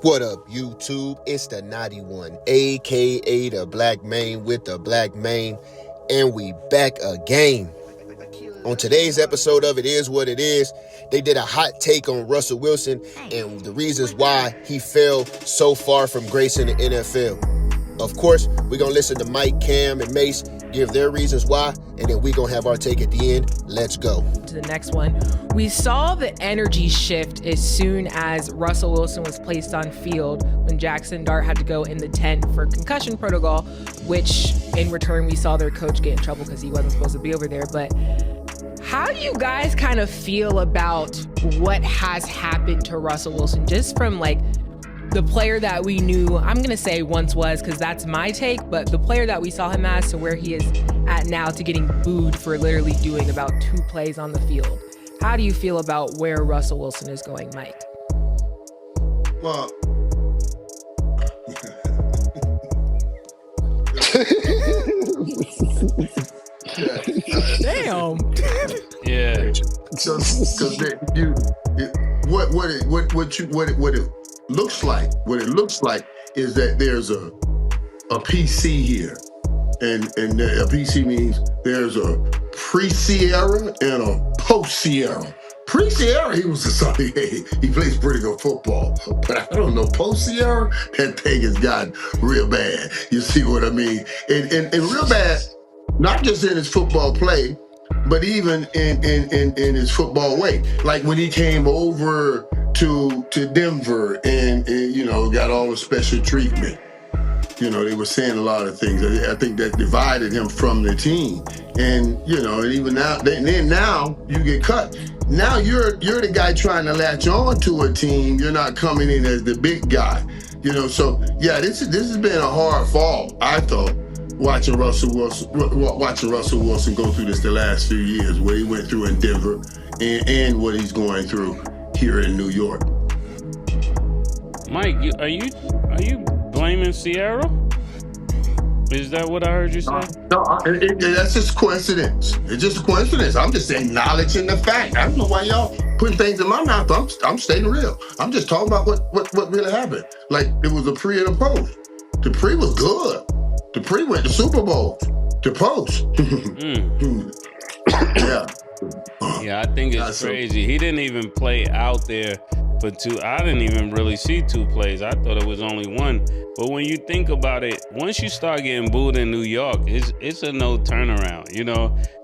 What up, YouTube? It's the Naughty One, aka the Black Mane with the Black Mane, and we back again. On today's episode of It Is What It Is, they did a hot take on Russell Wilson and the reasons why he fell so far from grace in the NFL. Of course, we're going to listen to Mike, Cam, and Mace give their reasons why, and then we're going to have our take at the end. Let's go. To the next one. We saw the energy shift as soon as Russell Wilson was placed on field when Jackson Dart had to go in the tent for concussion protocol, which in return we saw their coach get in trouble because he wasn't supposed to be over there. But how do you guys kind of feel about what has happened to Russell Wilson just from like the player that we knew, I'm going to say once was, because that's my take, but the player that we saw him as to where he is at now to getting booed for literally doing about 2 plays on the field? How do you feel about where Russell Wilson is going, Mike? Well, Damn. Yeah. What it looks like. What it looks like is that there's a PC here, and a PC means there's a pre-Ciara and a post-Ciara. Pre-Ciara, he was he plays pretty good football, but I don't know, post-Ciara, that thing has gotten real bad. You see what I mean? And real bad, not just in his football play, but even in his football way. Like when he came over to Denver and got all the special treatment. They were saying a lot of things. I think that divided him from the team. And, and even now, then now you get cut. Now you're the guy trying to latch on to a team. You're not coming in as the big guy. So yeah, this has been a hard fall, I thought, watching Russell Wilson go through this the last few years, what he went through in Denver and what he's going through here in New York. Mike, are you blaming Ciara? Is that what I heard you say? No, that's just coincidence. It's just a coincidence. I'm just acknowledging the fact. I don't know why y'all putting things in my mouth. I'm stating real. I'm just talking about what really happened. Like it was a pre and a post. The pre was good. The pre went to Super Bowl. The post. Yeah. Yeah, I think it's crazy. He didn't even play out there for 2. I didn't even really see 2 plays. I thought it was only 1. But when you think about it, once you start getting booed in New York, it's a no turnaround.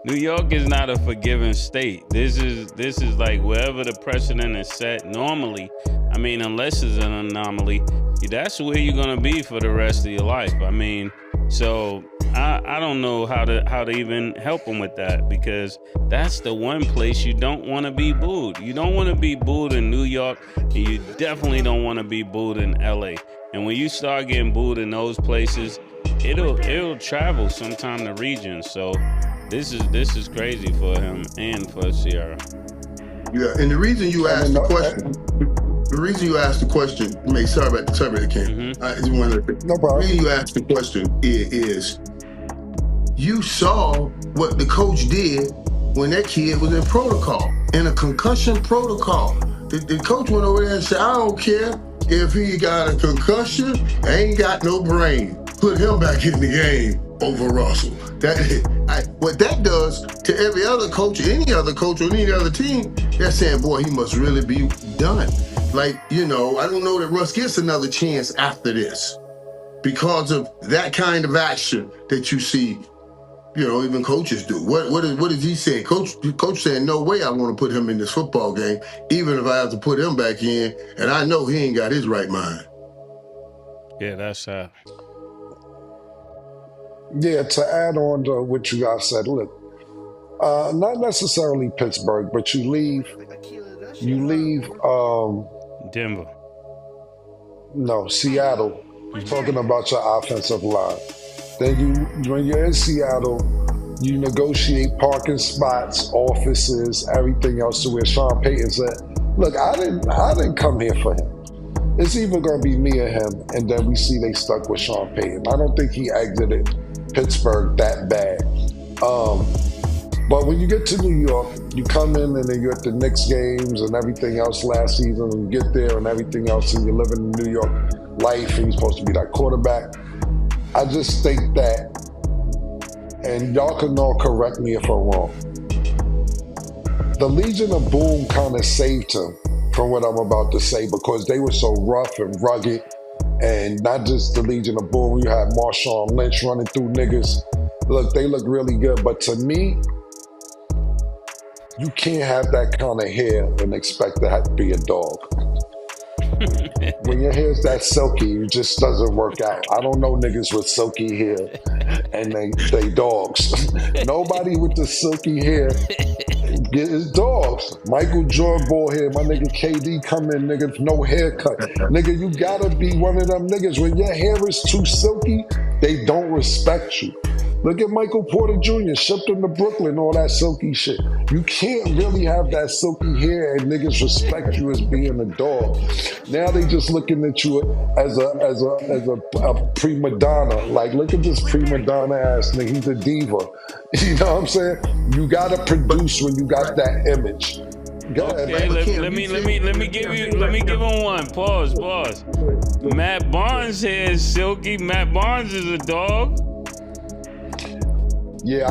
New York is not a forgiving state. This is like wherever the precedent is set normally. I mean, unless it's an anomaly, that's where you're gonna be for the rest of your life. I mean, so I don't know how to even help him with that, because that's the one place you don't want to be booed. You don't want to be booed in New York, and you definitely don't want to be booed in LA. And when you start getting booed in those places, it'll travel sometime to regions. So this is crazy for him and for Ciara. Yeah, and the reason you asked the question. The reason you asked the question, sorry about the Ken. No problem. The reason you asked the question is you saw what the coach did when that kid was in protocol, in a concussion protocol. The coach went over there and said, I don't care if he got a concussion, ain't got no brain. Put him back in the game over Russell. What that does to every other coach, any other coach or any other team, they're saying, boy, he must really be done. Like, I don't know that Russ gets another chance after this because of that kind of action that you see, even coaches do. What is he saying? Coach saying, no way I want to put him in this football game, even if I have to put him back in, and I know he ain't got his right mind. Yeah, that's sad. Yeah, to add on to what you guys said, look, not necessarily Pittsburgh, but you leave Denver. No, Seattle, talking about your offensive line. Then when you're in Seattle, you negotiate parking spots, offices, everything else to where Sean Payton said, look, I didn't come here for him. It's either going to be me or him, and then we see they stuck with Sean Payton. I don't think he exited Pittsburgh that bad. But when you get to New York, you come in and then you're at the Knicks games and everything else last season, and you get there and everything else, and you're living the New York life, and you're supposed to be that quarterback. I just think that, and y'all can all correct me if I'm wrong, the Legion of Boom kind of saved him from what I'm about to say, because they were so rough and rugged. And not just the Legion of Boom, you had Marshawn Lynch running through niggas. Look, they look really good, but to me, you can't have that kind of hair and expect to have to be a dog. When your hair's that silky, it just doesn't work out. I don't know niggas with silky hair and they dogs. Nobody with the silky hair is dogs. Michael Jordan ball hair, my nigga KD come in, nigga, no haircut. Nigga, you gotta be one of them niggas. When your hair is too silky, they don't respect you. Look at Michael Porter Jr., shipped him to Brooklyn, all that silky shit. You can't really have that silky hair and niggas respect you as being a dog. Now they just looking at you as a prima donna. Like, look at this prima donna ass nigga, he's a diva. You know what I'm saying? You gotta produce when you got that image. Go ahead, okay, let me give him one. Pause. Matt Barnes' hair is silky. Matt Barnes is a dog. Yeah.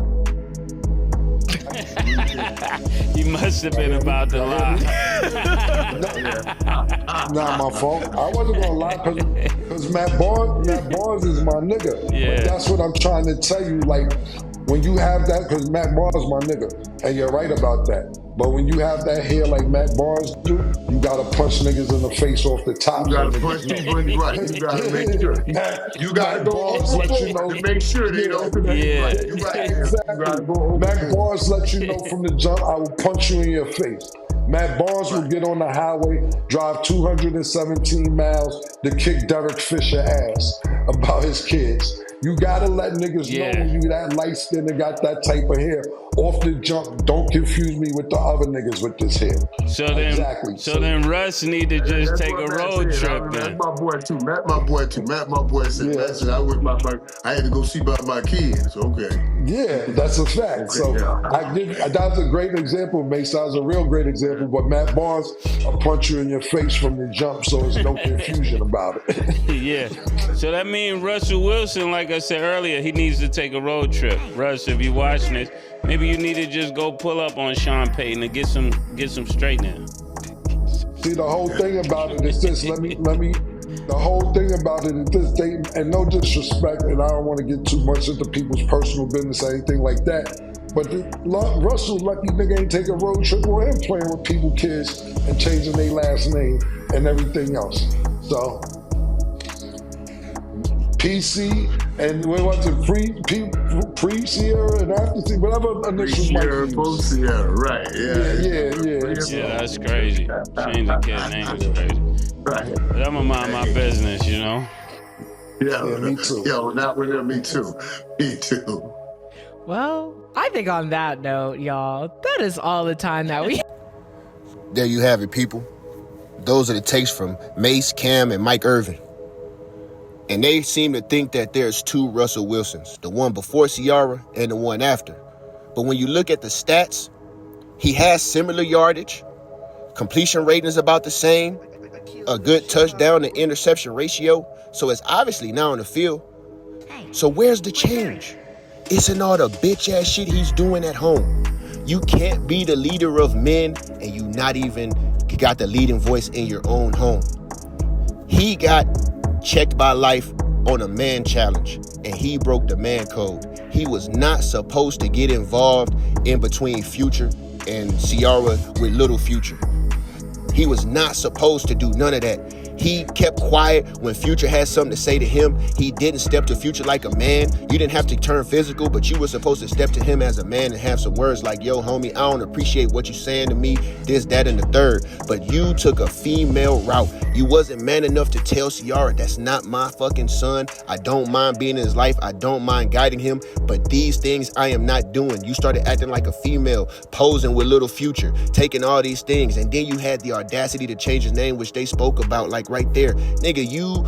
He must have been about to lie. Not my fault. I wasn't gonna lie because Matt Barnes is my nigga. Yeah. But that's what I'm trying to tell you. Like, when you have that, because Matt Barnes is my nigga, and you're right about that. But when you have that hair like Matt Barnes do, you gotta punch niggas in the face off the top. You gotta punch people in the right. You gotta make sure. You gotta go let you know. Make sure they don't. Yeah. Exactly. Matt Barnes lets you know from the jump, I will punch you in your face. Matt Barnes will get on the highway, drive 217 miles to kick Derek Fisher ass about his kids. You gotta let niggas know when you that light skin and got that type of hair. Off the jump, don't confuse me with the other niggas with this hair. So then Russ need to just take a road trip then. Matt my boy too. Matt my boy said, I had to go see about my kids. Okay. Yeah, that's a fact. Okay, so that's a great example, Mace. That was a real great example. But Matt Barnes, I'll punch you in your face from the jump, so there's no confusion about it. Yeah. So that means Russell Wilson, like I said earlier, he needs to take a road trip. Russ, if you're watching this, maybe you need to just go pull up on Sean Payton and get some straightening. See, the whole thing about it is this. The whole thing about it is this. And no disrespect, and I don't want to get too much into people's personal business or anything like that. But Russell lucky nigga ain't take a road trip with him playing with people kids and changing their last name and everything else. So PC and what was it? Pre-Ciara and after whatever initials might be. Post-Ciara, right? Yeah. Yeah, that's crazy. Change the kid's name is crazy. Right. But I'ma mind my business, you know. Yeah, me too. Yo, not with them. Me too. Me too. Well, I think on that note, y'all, that is all the time that we. There you have it, people. Those are the takes from Mase, Cam, and Mike Irvin. And they seem to think that there's two Russell Wilsons, the one before Ciara and the one after. But when you look at the stats, he has similar yardage, completion rating is about the same, a good touchdown to interception ratio, so it's obviously now on the field. So where's the change? Isn't all the bitch ass shit he's doing at home? You can't be the leader of men and you not even got the leading voice in your own home. He got checked by life on a man challenge and he broke the man code. He was not supposed to get involved in between Future and Ciara with Little Future. He was not supposed to do none of that. He kept quiet when Future had something to say to him. He didn't step to Future like a man. You didn't have to turn physical, but you were supposed to step to him as a man and have some words like, yo, homie, I don't appreciate what you're saying to me, this, that, and the third. But you took a female route. You wasn't man enough to tell Ciara, that's not my fucking son. I don't mind being in his life. I don't mind guiding him. But these things I am not doing. You started acting like a female, posing with Little Future, taking all these things. And then you had the audacity to change his name, which they spoke about like right there. Nigga, you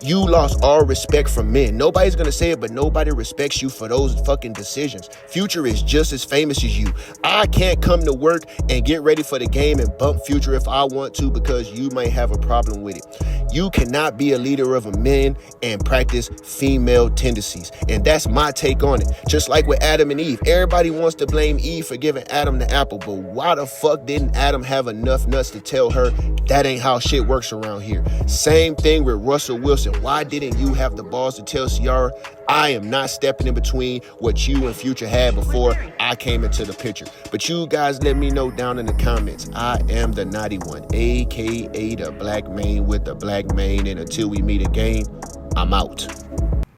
You lost all respect from men. Nobody's gonna say it, but nobody respects you for those fucking decisions. Future is just as famous as you. I can't come to work and get ready for the game and bump Future if I want to because you might have a problem with it. You cannot be a leader of a man and practice female tendencies. And that's my take on it. Just like with Adam and Eve. Everybody wants to blame Eve for giving Adam the apple, but why the fuck didn't Adam have enough nuts to tell her that ain't how shit works around here? Same thing with Russell Wilson. Why didn't you have the balls to tell Ciara, I am not stepping in between what you and Future had before I came into the picture? But you guys let me know down in the comments. I am the naughty one, aka the black man with the black mane. And until we meet again, I'm out.